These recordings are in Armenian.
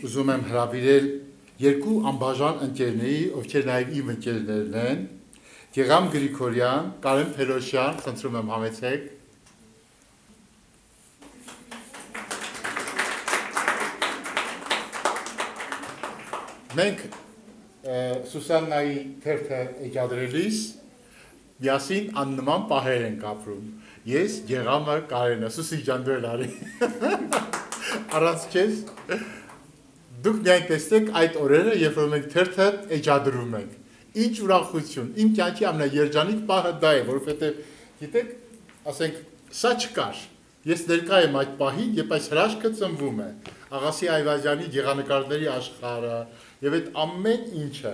ուզում եմ հրավիրել երկու անբաժան ընկերների, ովքեր նաև իմ ընկերներն են, Գեղամ Գրիգորյան, Կարեն Փելոշյան, խնդրում եմ համեցեք։ Մենք Սուսաննայի թերթը էջադրելիս միասին աննման պահեր ենք ապրում։ Ես, Գեղամը, Կարենը, Սուսի ջան դու էլ արի։ Առանց քեզ դուք միայն տեսեք այդ օրերը, երբ որ մենք թերթը էջադրում ենք։ Ինչ ուրախություն, իմ կյանքի ամենաերջանիկ պահը դա է, որովհետև գիտեք, ասենք, սա չկար։ Ես ներկա եմ այդ պահին, երբ այս հրաշքը ծնվում է։ Աղասի Այվազյանի գեղանկարների աշխարհը եւ այդ ամեն ինչը։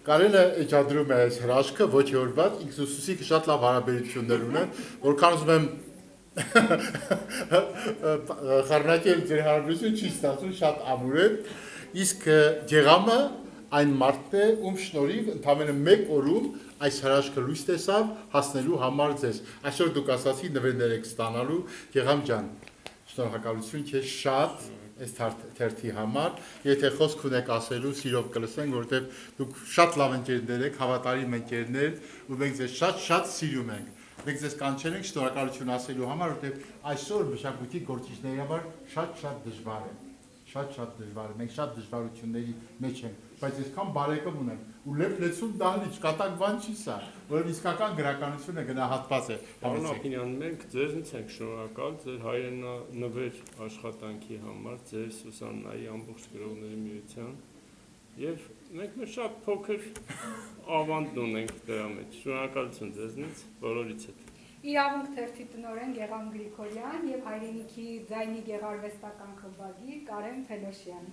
Կարենը էջադրում է այս հրաշքը, ոչ հորված, ինքս ու Սուսիկը շատ լավ հարաբերություններ ունեն, որքան ուզում եմ խառնակել ձեր հարաբերությունը չի ստացվում, շատ ամուր է, իսկ Գեղամը այն մարդն է, ում շնորհիվ ընդամենը մեկ օրում այս հրաշքը լույս տեսավ հասնելու համար ձեզ։ Այսօր դուք ասացի նվերներ եք ստանալու, Գեղամ ջան, շնորհակալություն քեզ շատ այս թերթի համար, եթե խոսք ունեք ասելու, սիրով կլսենք, որովհետև դուք շատ լավ ընկերներ եք, հավատարիմ ընկերներ, ու մենք ձեզ շատ սիրում ենք։ Մենք ձեզ կանչել ենք շնորհակալություն ասելու համար, որովհետև այսօր մշակույթի գործիչների համար շատ դժվար է։ Շատ դժվար է։ Մենք շատ դժվարությունների մեջ ենք, բայց այսքան բարեկամ ունենք, ու լեփլեցուն դահլիճ, կատակ բան չի սա, որը իսկական գրականությունը գնահատված է։ Պարոն Ափինյան, մենք ձեզնից ենք շնորհակալ ձեր հայրենանվեր աշխատանքի համար, ձեր Սուսաննայի ամբողջ գրողների միության, եւ մենք մեր շատ փոքր ավանդ ունենք դրա մեջ։ Շնորհակալություն ձեզնից, բոլորից հետ։ Իրավունք թերթի տնօրեն Գեղամ Գրիգորյան եւ հայրենիքի ձայնի գեղարվեստական խմբագիր Կարեն Փելոշյան։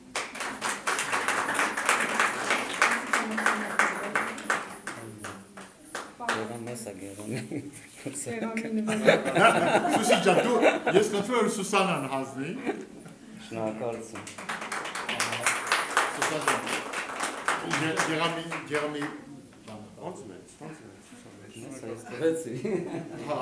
Սուսի ջան, դու ես խնդրում եմ Սուսանան հանձնի։ Շնորհակալություն։ Գեղամի Ոնց է։ Ես այստեղից։ հա